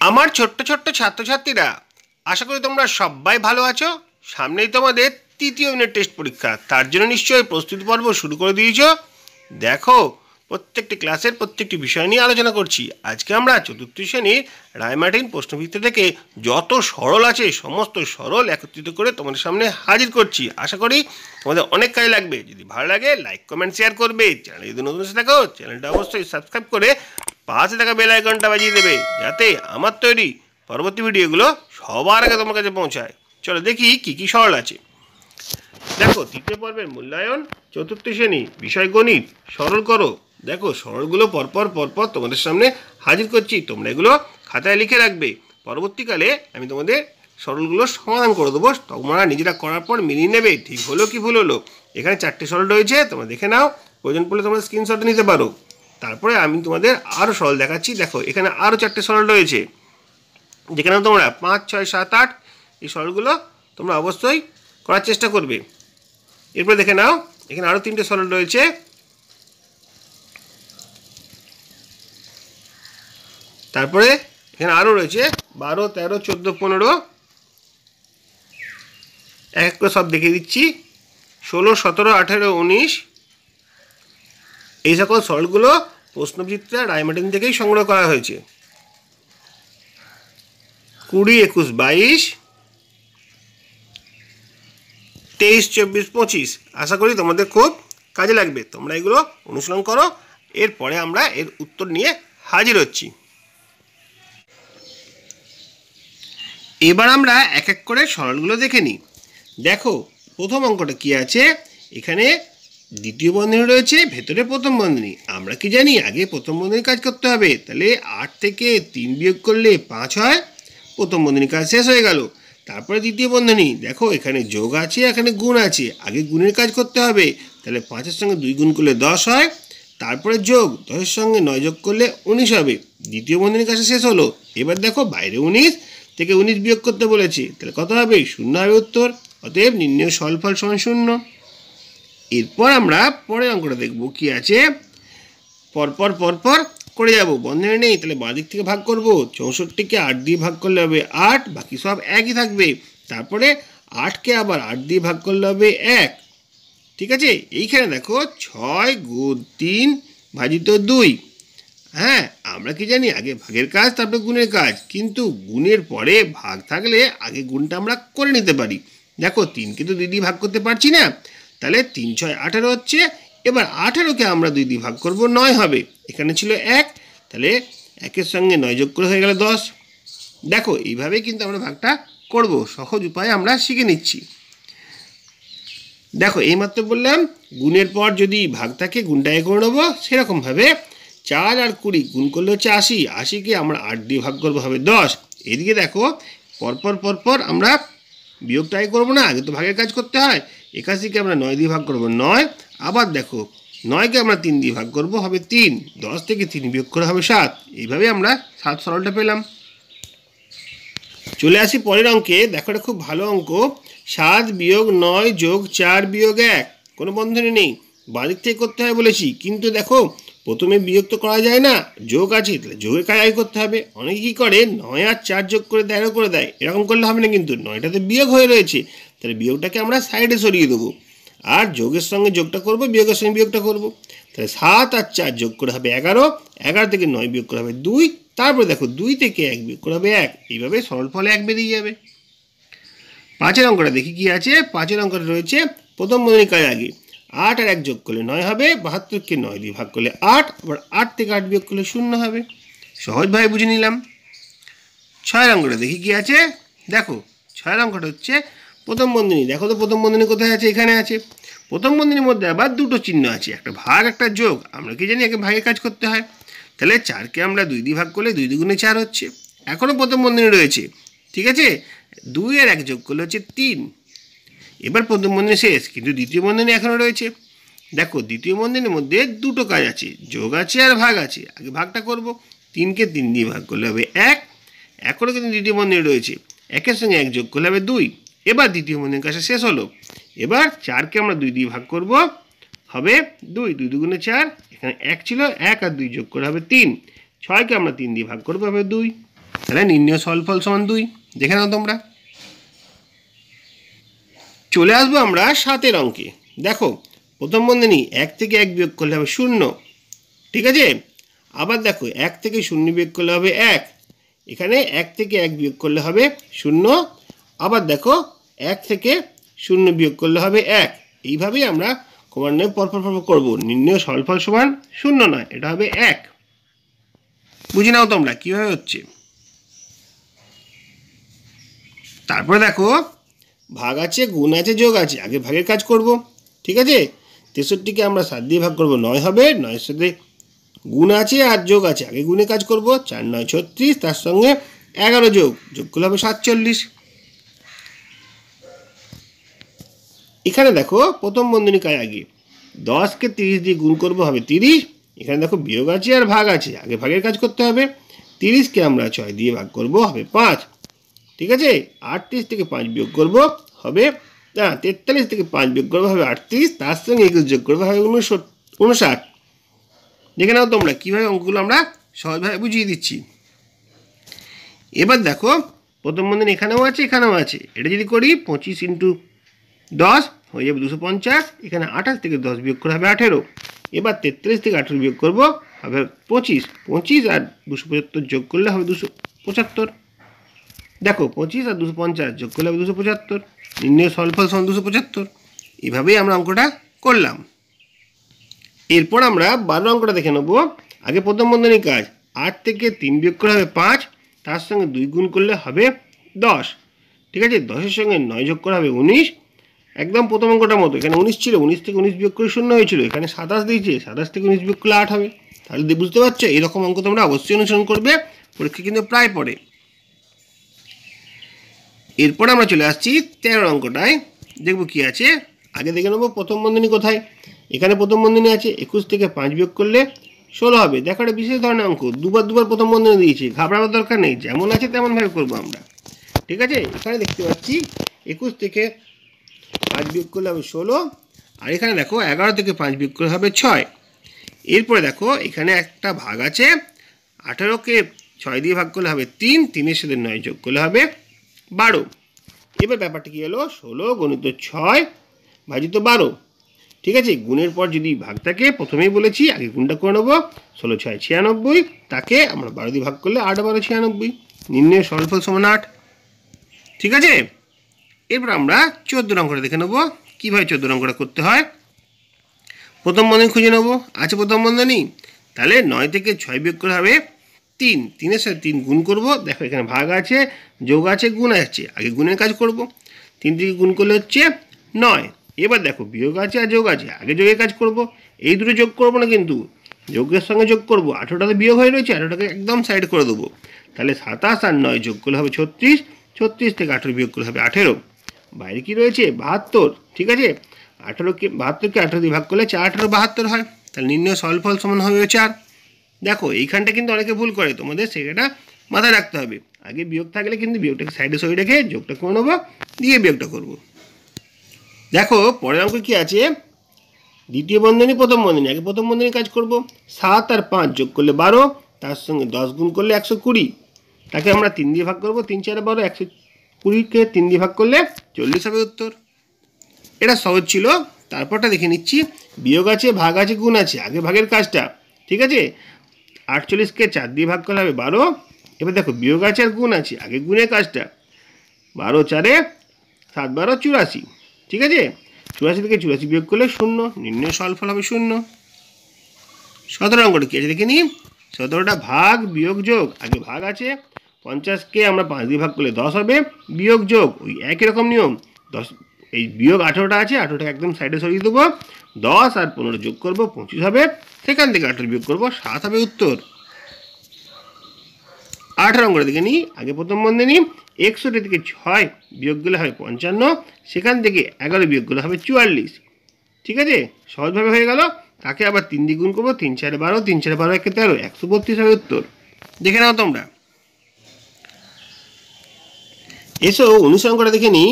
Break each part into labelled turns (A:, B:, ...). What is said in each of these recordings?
A: আমার ছোট্ট ছোট্ট ছাত্রছাত্রীরা, আশা করি তোমরা সবাই ভালো আছো। সামনেই তোমাদের তৃতীয় ইউনিট টেস্ট পরীক্ষা, তার জন্য নিশ্চয়ই প্রস্তুতি পর্ব শুরু করে দিয়েছো। দেখো, প্রত্যেকটি ক্লাসের প্রত্যেকটি বিষয় নিয়ে আলোচনা করছি। আজকে আমরা চতুর্থ শ্রেণীর রায়মার্টিন প্রশ্নভিত্তি থেকে যত সরল আছে সমস্ত সরল একত্রিত করে তোমাদের সামনে হাজির করছি। আশা করি তোমাদের অনেক কাজে লাগবে। যদি ভালো লাগে লাইক কমেন্ট শেয়ার করবে। চ্যানেল যদি নতুন এসে থাকো চ্যানেলটা অবশ্যই সাবস্ক্রাইব করে পাশে থাকা বেল আইকনটা বাজিয়ে দেবে, যাতে আমার তৈরি পরবর্তী ভিডিওগুলো সবার আগে তোমার কাছে পৌঁছায়। চলো দেখি কি কি সরল আছে। দেখো, তৃতীয় পর্বের মূল্যায়ন, চতুর্থ শ্রেণী, বিষয় গণিত, সরল করো। দেখো, সরলগুলো পরপর পরপর তোমাদের সামনে হাজির করছি, তোমরা এগুলো খাতায় লিখে রাখবে। পরবর্তীকালে আমি তোমাদের সরলগুলো সমাধান করে দেবো, তোমরা নিজেরা করার পর মিলিয়ে নেবে ঠিক হলো কি ভুল হলো। এখানে 4টে সরল রয়েছে, তোমরা দেখে নাও, প্রয়োজন পড়লে তোমরা স্ক্রিনশট নিতে পারো। তারপরে আমি তোমাদের আরও সরল দেখাচ্ছি। দেখো, এখানে আরও 4টে সরল রয়েছে, যেখানে তোমরা 5, 6, 7, 8 এই সরলগুলো তোমরা অবশ্যই করার চেষ্টা করবে। এরপরে দেখে নাও, এখানে আরও 3টে সরল রয়েছে। তারপরে এখানে আরও রয়েছে 12, 13, 14, 15, এক করে সব দেখিয়ে দিচ্ছি। 16, 17, 18, 19 এই সকল সরলগুলো প্রশ্নবিচিত্রা রায়মার্টিন থেকেই সংগ্রহ করা হয়েছে। 20, 21, 22, 23, 24, 25 আশা করি তোমাদের খুব কাজে লাগবে। তোমরা এগুলো অনুশীলন করো, এরপরে আমরা এর উত্তর নিয়ে হাজির হচ্ছি। এবার আমরা এক এক করে সরলগুলো দেখে নিই। দেখো, প্রথম অঙ্কটা কি আছে, এখানে দ্বিতীয় বন্ধনী রয়েছে, ভেতরে প্রথম বন্ধনী। আমরা কি জানি আগে প্রথম বন্ধনীর কাজ করতে হবে, তাহলে 8 থেকে 3 বিয়োগ করলে 5 হয়, প্রথম বন্ধনীর কাজ শেষ হয়ে গেল। তারপরে দ্বিতীয় বন্ধনী, দেখো এখানে যোগ আছে, এখানে গুণ আছে, আগে গুণের কাজ করতে হবে, তাহলে 5-এর সঙ্গে 2 গুণ করলে 10 হয়। তারপরে যোগ, 10-এর সঙ্গে 9 যোগ করলে 19 হবে। দ্বিতীয় বন্ধনীর কাজ শেষ হলো। এবার দেখো, বাইরে 19 থেকে 19 বিয়োগ করতে বলেছে, তাহলে কত হবে? 0 হবে উত্তর। অতএব নির্ণেয় ফলাফল সমান 0। এরপর আমরা পরের অঙ্কটা দেখব কি আছে। পরপর পরপর করে যাব, বন্ধনী নেই, তাহলে বাঁ দিক থেকে ভাগ করব। 64কে 8 দিয়ে ভাগ করলে হবে 8, বাকি সব একই থাকবে। তারপরে 8কে আবার 8 দিয়ে ভাগ করলে হবে 1। ঠিক আছে, এইখানে দেখো 6 গুণ 3 ভাজিত 2। হ্যাঁ, আমরা কি জানি আগে ভাগের কাজ তারপরে গুণের কাজ, কিন্তু গুণের পরে ভাগ থাকলে আগে গুণটা আমরা করে নিতে পারি। দেখো, 3কে তো 2 দিয়ে ভাগ করতে পারছি না, তাহলে 3, 6, 18 হচ্ছে। এবার 18কে আমরা 2 দিয়ে ভাগ করব, 9 হবে। এখানে ছিল 1, তাহলে 1-এর সঙ্গে 9 যোগ করে হয়ে গেল 10। দেখো, এইভাবেই কিন্তু আমরা ভাগটা করব, সহজ উপায়ে আমরা শিখে নিচ্ছি। দেখো, এইমাত্র বললাম গুণের পর যদি ভাগ থাকে গুণটা আগে করে নেবো। সেরকমভাবে 4 আর 20 গুণ করলে হচ্ছে 80, 80কে আমরা 8 দিয়ে ভাগ করবো, হবে 10। এদিকে দেখো, পরপর পরপর আমরা বিয়োগটা আগে করবো না, আগে তো ভাগের কাজ করতে হয়। 81কে আমরা 9 দিয়ে ভাগ করবো, 9। আবার দেখো, 9কে আমরা 3 দিয়ে ভাগ করবো, হবে 3। 10 থেকে 3 বিয়োগ করে হবে 7। এইভাবে আমরা 7 সরলটা পেলাম। চলে আসি পরের অঙ্কে। দেখো, এটা খুব ভালো অঙ্ক। 7 বিয়োগ 9 যোগ 4 বিয়োগ 1, কোনো বন্ধনী নেই, বাদিক থেকে করতে হয় বলেছি। কিন্তু দেখো, প্রথমে বিয়োগ তো করা যায় না, যোগ আছে, তাহলে যোগের কাজ আগে করতে হবে। অনেকে কী করে, 9 আর 4 যোগ করে 13 করে দেয়, এরকম করলে হবে না, কিন্তু 9টাতে বিয়োগ হয়ে রয়েছে, তাহলে বিয়োগটাকে আমরা সাইডে সরিয়ে দেবো। আর যোগের সঙ্গে যোগটা করব, বিয়োগের সঙ্গে বিয়োগটা করব। তাহলে 7 আর 4 যোগ করে হবে 11, 11 থেকে 9 বিয়োগ করে হবে 2। তারপরে দেখো, 2 থেকে 1 বিয়োগ করে হবে 1। এইভাবে সরল ফলে 1 বেরিয়ে যাবে। 5-এর অঙ্কটা দেখি কি আছে। 5-এর অঙ্কটা রয়েছে প্রথম বন্ধনীর কাজ আগে। 8 আর 1 যোগ করলে 9 হবে, 72কে 9 দিয়ে ভাগ করলে 8, আবার 8 থেকে 8 বিয়োগ করলে 0 হবে। সহজভাবে বুঝে নিলাম। 6-এর অঙ্কটা দেখি কি আছে। দেখো, 6-এর অঙ্কটা হচ্ছে প্রথম বন্ধনী। দেখো তো প্রথম বন্ধনী কোথায় আছে, এখানে আছে। প্রথম বন্ধনীর মধ্যে আবার দুটো চিহ্ন আছে, একটা ভাগ একটা যোগ। আমরা কি জানি আগে ভাগের কাজ করতে হয়, তাহলে 4কে আমরা 2 দিয়ে ভাগ করলে 2 দুগুণে 4 হচ্ছে। এখনও প্রথম বন্ধনী রয়েছে, ঠিক আছে। 2 আর 1 যোগ করলে হচ্ছে 3। এবার প্রথম বন্ধনী শেষ, কিন্তু দ্বিতীয় বন্ধনী এখনও রয়েছে। দেখো, দ্বিতীয় বন্ধনীর মধ্যে দুটো কাজ আছে, যোগ আছে আর ভাগ আছে। আগে ভাগটা করব, 3কে 3 দিয়ে ভাগ করলে হবে 1। এখনও কিন্তু দ্বিতীয় বন্ধনী রয়েছে, 1-এর সঙ্গে 1 যোগ করলে হবে 2। এবার দ্বিতীয় বন্ধনীর কাছে শেষ হলো। এবার 4কে আমরা 2 দিয়ে ভাগ করব, হবে 2, 2 দুগুণে 4। এখানে 1 ছিল, 1 আর 2 যোগ করে হবে 3। 6কে আমরা 3 দিয়ে ভাগ করবো, হবে 2। তাহলে নির্ণয় ফলাফল সমান 2। দেখে নাও তোমরা। চলে আসবো আমরা 7 অঙ্কে। দেখো প্রথম বন্ধনী 1 থেকে 1 বিয়োগ করলে হবে 0, ঠিক আছে। আবার দেখো 1 থেকে 0 বিয়োগ করলে হবে 1, এখানে 1 থেকে 1 বিয়োগ করলে হবে 0। আবার দেখো 1 থেকে 0 বিয়োগ করলে হবে 1। এইভাবেই আমরা ক্রমান্বয়ে পরপর করবো। নির্ণয় ফলাফল সমান 0 নয়, এটা হবে 1। বুঝে নাও তোমরা কীভাবে হচ্ছে। তারপরে দেখো ভাগ আছে, গুণ আছে, যোগ আছে। আগে ভাগের কাজ করব, ঠিক আছে। 63কে আমরা 7 দিয়ে ভাগ করব, 9 হবে। 9-এর সাথে গুণ আছে আর যোগ আছে, আগে গুণে কাজ করব। 4 9 36, তার সঙ্গে 11 যোগ করলে হবে 47। এখানে দেখো প্রথম বন্ধনী কাজ আগে 10কে 30 দিয়ে গুণ করব, হবে 30। এখানে দেখো বিয়োগ আছে আর ভাগ আছে, আগে ভাগের কাজ করতে হবে। 30কে আমরা 6 দিয়ে ভাগ করব, হবে 5, ঠিক আছে। 38 থেকে 5 বিয়োগ করব, হবে 43 থেকে 5 বিয়োগ করবো, হবে 38। তার সঙ্গে 21 যোগ করবো, হবে 59। দেখে নাও তোমরা কীভাবে অঙ্কগুলো আমরা সহজভাবে বুঝিয়ে দিচ্ছি। এবার দেখো প্রথম বন্ধনী এখানেও আছে, এখানেও আছে। এটা যদি করি 25 × 10 হয়ে যাবে 250। এখানে 28 থেকে 10 বিয়োগ করে হবে 18। এবার 43 থেকে 18 বিয়োগ করবো, হবে 25। 25 আর 275 যোগ করলে হবে 275। দেখো 25 আর 250 যোগ করলে হবে 275। নির্ণয় ফলাফল সমান 275। এভাবেই আমরা অঙ্কটা করলাম। এরপর আমরা 12 অঙ্কটা দেখে নেব। আগে প্রথম বন্ধনীর কাজ 8 থেকে 3 বিয়োগ করে হবে 5, তার সঙ্গে 2 গুণ করলে হবে 10, ঠিক আছে। 10-এর সঙ্গে 9 যোগ করা হবে 19। একদম প্রথম অঙ্কটার মতো, এখানে 19 ছিল, 19 থেকে 19 বিয়োগ করে 0 হয়েছিল। এখানে 27 দিয়েছে, 27 থেকে 19 বিয়োগ করলে 8 হবে। তাহলে বুঝতে পারছো, এরকম অঙ্ক তোমরা অবশ্যই অনুসরণ করবে, পরীক্ষা কিন্তু প্রায় পড়ে। এরপর আমরা চলে আসছি 13 অঙ্কটায়। দেখবো কি আছে। আগে দেখে নেবো প্রথম বন্ধনী কোথায়। এখানে প্রথম বন্ধনী আছে, 21 থেকে 5 বিয়োগ করলে 16 হবে। দেখো একটা বিশেষ ধরনের অঙ্ক, দুবার প্রথম বন্ধনী দিয়েছি, ঘাবড়াবার দরকার নেই, যেমন আছে তেমনভাবে করবো আমরা, ঠিক আছে। এখানে দেখতে পাচ্ছি 21 থেকে 5 বিয়োগ করলে হবে 16, আর এখানে দেখো 11 থেকে 5 বিয়োগ করলে হবে 6। এরপরে দেখো এখানে একটা ভাগ আছে, 18কে 6 দিয়ে ভাগ করলে হবে 3, 3-এর সাথে 9 যোগ করলে হবে 12। এবার ব্যাপারটা কি হলো, 16 × 6 ভাজিত 12, ঠিক আছে। গুণের পর যদি ভাগ থাকে, প্রথমেই বলেছি আগে গুণটা করে নেবো। 16 6 96, তাকে আমরা 12 দিয়ে ভাগ করলে 8 12 96। নির্ণয় ফলাফল সমান 8, ঠিক আছে। এরপর আমরা 14 অঙ্কটা দেখে নেবো কীভাবে 14 অঙ্কটা করতে হয়। প্রথম বন্ধনী খুঁজে নেবো। আছে প্রথম বন্ধনী, তাহলে 9 থেকে 6 বিয়োগ করে হবে 3, 3-এর সাথে 3 গুণ করব। দেখো এখানে ভাগ আছে, যোগ আছে, গুণ আছে, আগে গুণের কাজ করব। 3 থেকে গুণ করলে হচ্ছে 9। এবার দেখো বিয়োগ আছে আর যোগ আছে, আগে যোগের কাজ করব। এই দুটো যোগ করবো না, কিন্তু যোগের সঙ্গে যোগ করব। 18টাতে বিয়োগ হয়ে রয়েছে, 18টাকে একদম সাইড করে দেবো। তাহলে 27 আর 9 যোগ করলে হবে 36, 36 থেকে 18 বিয়োগ করলে হবে 18। বাইরে কি রয়েছে 72, ঠিক আছে। 72কে 18 দিয়ে ভাগ করলে 4 18 72 হয়। তাহলে নির্ণয় ফলাফল সমান হবে 4। দেখো এইখানটা কিন্তু অনেকে ভুল করে, তোমাদের সেটা মাথায় রাখতে হবে। আগে বিয়োগ থাকলে কিন্তু বিয়োগটাকে সাইডে সরিয়ে রেখে যোগটা করে নেবো, দিয়ে বিয়োগটা করব। দেখো পরের অঙ্ক কি আছে, দ্বিতীয় বন্ধনী প্রথম বন্ধনী। আগে প্রথম বন্ধনী কাজ করব। 7 আর 5 যোগ করলে 12, তার সঙ্গে 10 গুণ করলে 120, তাকে আমরা 3 দিয়ে ভাগ করব। 3 4 12, 120কে 3 দিয়ে ভাগ করলে 40 হবে উত্তর। এটা সহজ ছিল। তারপরটা দেখে নিচ্ছি। বিয়োগ আছে, ভাগ আছে, গুণ আছে, আগে ভাগের কাজটা, ঠিক আছে। 48কে 4 দিয়ে ভাগ করলে হবে 12। এবার দেখো বিয়োগ আছে আর গুণ আছে, আগে গুণের কাজটা। 12 4-এ 7 12 84, ঠিক আছে। 84 থেকে 84 বিয়োগ করলে 0, নির্ণয় ফলাফল হবে 0। 17 অঙ্কটা কি আছে দেখে নিই। 17টা ভাগ বিয়োগ যোগ, আগে ভাগ আছে। 50কে আমরা 5 দিয়ে ভাগ করলে 10 হবে, বিয়োগ যোগ ওই একই রকম নিয়ম। 10 এই বিয়োগ 18টা আছে, 18টাকে একদম সাইডে সরিয়ে দেবো। 10 আর 15 যোগ করবো, 25 হবে। সেখান থেকে 18 বিয়োগ করবো, 7 হবে উত্তর। 18 অঙ্কটা দেখে নিই। আগে প্রথম বন্ধনী 61 থেকে 6 বিয়োগ করলে হবে 55, সেখান থেকে 11 বিয়োগ করলে হবে 44, ঠিক আছে। সহজভাবে হয়ে গেল। তাকে আবার 3 দিয়ে গুণ করবো। 3 4 12, 3 4 12 1 13, 132 হবে উত্তর। দেখে নাও তোমরা। এসো 19 অঙ্কটা দেখে নিই।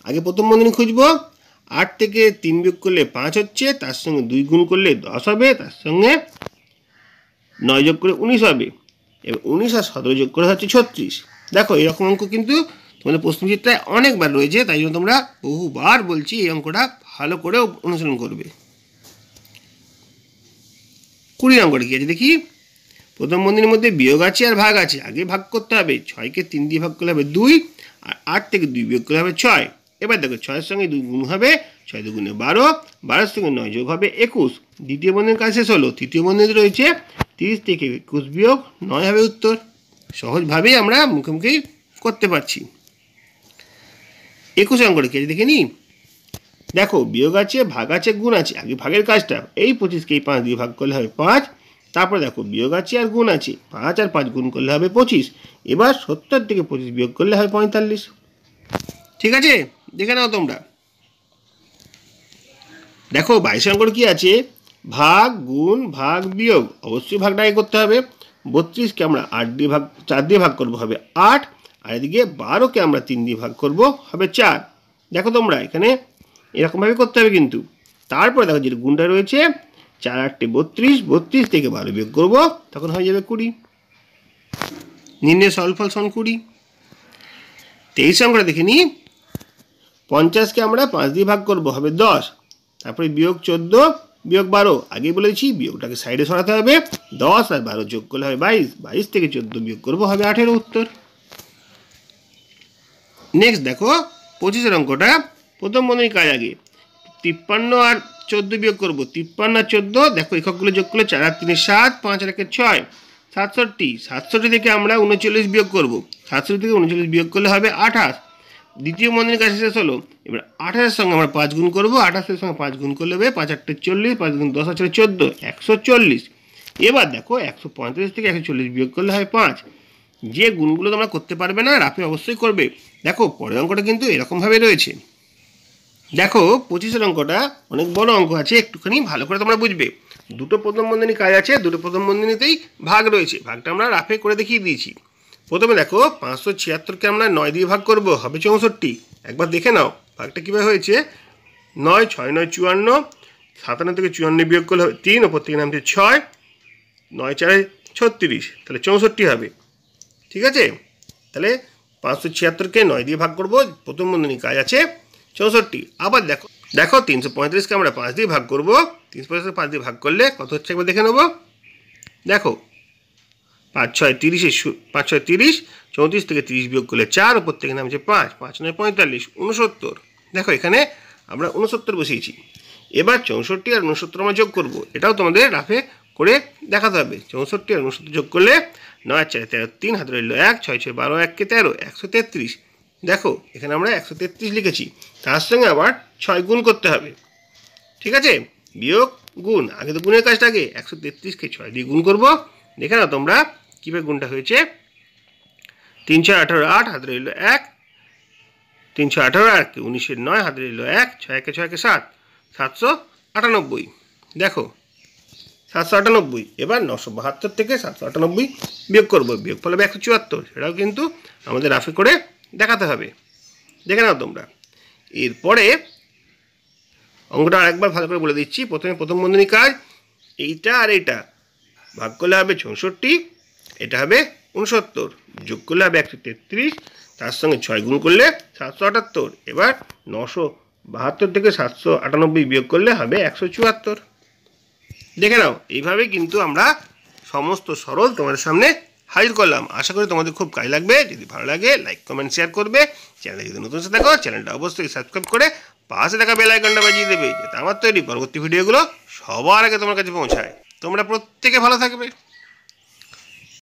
A: আগে প্রথম বন্ধনী খুঁজবো। 8 থেকে 3 বিয়োগ করলে 5 হচ্ছে, তার সঙ্গে 2 গুণ করলে 10 হবে, তার সঙ্গে 9 যোগ করে 19 হবে। এবার 19 আর 17 যোগ করে হচ্ছে 36। দেখো এরকম অঙ্ক কিন্তু তোমাদের প্রশ্নচিত্রায় অনেকবার রয়েছে, তাই জন্য তোমরা বহুবার বলছি এই অঙ্কটা ভালো করে অনুসরণ করবে। 20 নম্বরে কি আছে দেখি। প্রথম বন্ধনীর মধ্যে বিয়োগ আছে আর ভাগ আছে, আগে ভাগ করতে হবে। 6কে 3 দিয়ে ভাগ করলে হবে 2, আর 8 থেকে 2 বিয়োগ করলে হবে 6। এবার দেখো 6-এর সঙ্গে 2 গুণ হবে, 6 2 গুণে 12, 12-এর সঙ্গে 9 যোগ হবে 21। দ্বিতীয় বন্ধনীর কাজ শেষ হলো। তৃতীয় বন্ধনীতে রয়েছে 30 থেকে 21 বিয়োগ 9 হবে উত্তর। সহজভাবেই আমরা মুখে মুখেই করতে পারছি। 21 অঙ্কটা কি আছে দেখে নি। দেখো বিয়োগ আছে, ভাগ আছে, গুণ আছে, আগে ভাগের কাজটা। এই 25কে 5 দিয়ে ভাগ করলে হবে 5। তারপরে দেখো বিয়োগ আছে আর গুণ আছে, 5 আর 5 গুণ করলে হবে 25। এবার 70 থেকে 25 বিয়োগ করলে হবে 45। ঠিক আছে, দেখে নাও তোমরা। দেখো 22 অঙ্কটা কি আছে, ভাগ, গুণ, ভাগ, বিয়োগ। অবশ্যই ভাগটা আগে করতে হবে। 32কে আমরা 4 দিয়ে ভাগ করবো, হবে 8। আর এদিকে 12কে আমরা 3 দিয়ে ভাগ করবো, হবে 4। দেখো তোমরা এখানে এরকমভাবে করতে হবে কিন্তু। তারপরে দেখো যেটা গুণটা রয়েছে, 4 8 32, 32 থেকে 12 বিয়োগ করবো, তখন হয়ে যাবে 20। নির্ণয় সরলফল সমান 20। 23 অঙ্কটা দেখে নি। 50কে আমরা 5 দিয়ে ভাগ করবো, হবে 10। তারপরে বিয়োগ 14 বিয়োগ 12, আগেই বলেছি বিয়োগটাকে সাইডে সরাতে হবে। 10 আর 12 যোগ করলে হবে 22, 22 থেকে 14 বিয়োগ করবো, হবে 18 উত্তর। নেক্সট দেখো 25 অঙ্কটা। প্রথম বন্ধনীর কাজ আগে 53 আর 14 বিয়োগ করবো। 53 আর 14 দেখো এককগুলো যোগ করলে 4 আর 3 7, 5 আর 1 6, 67। 67 থেকে আমরা 39 বিয়োগ করবো। 67 থেকে 39 বিয়োগ করলে হবে 28। দ্বিতীয় বন্ধনীর কাজ শেষ হলো। এবার 28-এর সঙ্গে আমরা 5 গুণ করবো। 28-এর সঙ্গে 5 গুণ করলে হবে 5 8 40, 5 গুণ 10 8 14, 140। এবার দেখো 145 থেকে 140 বিয়োগ করলে হয় 5। যে গুণগুলো তোমরা করতে পারবে না রাফে অবশ্যই করবে। দেখো পরের অঙ্কটা কিন্তু এরকমভাবে রয়েছে। দেখো 25 অঙ্কটা অনেক বড় অঙ্ক আছে, একটুখানি ভালো করে তোমরা বুঝবে। দুটো প্রথম বন্ধনী কাজ আছে, দুটো প্রথম বন্ধনীতেই ভাগ রয়েছে। ভাগটা আমরা রাফে করে দেখিয়ে দিয়েছি। প্রথমে দেখো 576কে আমরা 9 দিয়ে ভাগ করব, হবে 64। একবার দেখে নাও ভাগটা কীভাবে হয়েছে। 9 6 9 54, 57 থেকে 54 বিয়োগ করলে হবে 3, ওপর থেকে নামছে 6, 9 4 36, তাহলে 64 হবে। ঠিক আছে, তাহলে 576কে 9 দিয়ে ভাগ করব, প্রথম বন্ধনী কাজ আছে 64। আবার দেখো 335কে আমরা 5 দিয়ে ভাগ করব। 335কে 5 দিয়ে ভাগ করলে কত হচ্ছে একবার দেখে নেব। দেখো 5 6 30, 5 6 30, 34 থেকে 30 বিয়োগ করলে 4, ওপর থেকে নামছে 5, 5 9 45, 69। দেখো এখানে আমরা 69 বসিয়েছি। এবার 64 আর 69 আমরা যোগ করব, এটাও তোমাদের রাফে করে দেখাতে হবে। 64 আর 69 যোগ করলে 9 4 13 3, হাতে রইল 1, 6 6 12 1 কে 13, 133। দেখো এখানে আমরা 133 লিখেছি, তার সঙ্গে আবার 6 গুণ করতে হবে। ঠিক আছে, বিয়োগ গুণ, আগে তো গুণের কাজটা আগে। 133কে 6 দিয়ে গুণ করব। দেখে নাও তোমরা কীভাবে গুণটা হয়েছে। 3 6 18 8, হাতে রইল 1, 3 6 18 আর 19 9, হাতে রইল 1, 6 1 6 7, 798। দেখো 798। এবার 972 থেকে 798 বিয়োগ করবো, বিয়োগ ফলে 174। সেটাও কিন্তু আমাদের রাফে করে দেখাতে হবে। দেখে নাও তোমরা। এরপরে অঙ্কটা আরেকবার ভালো করে বলে দিচ্ছি। প্রথমে প্রথম বন্ধনী কাজ, এইটা আর এইটা ভাগ করলে হবে 64, এটা হবে 69, যোগ করলে হবে 133, তার সঙ্গে 6 গুণ করলে 778। এবার 972 থেকে 798 বিয়োগ করলে হবে 174। দেখে নাও এইভাবে কিন্তু আমরা সমস্ত সরল তোমাদের সামনে হাজির করলাম। আশা করি তোমাদের খুব কাজে লাগবে। যদি ভালো লাগে লাইক কমেন্ট শেয়ার করবে। চ্যানেলে যদি নতুন এসে থাকো চ্যানেলটা অবশ্যই সাবস্ক্রাইব করে পাশে থাকা বেল আইকনটা বাজিয়ে দেবে, যাতে আমার তৈরি পরবর্তী ভিডিওগুলো সবার আগে তোমার কাছে পৌঁছায়। তোমরা প্রত্যেকে ভালো থাকবে।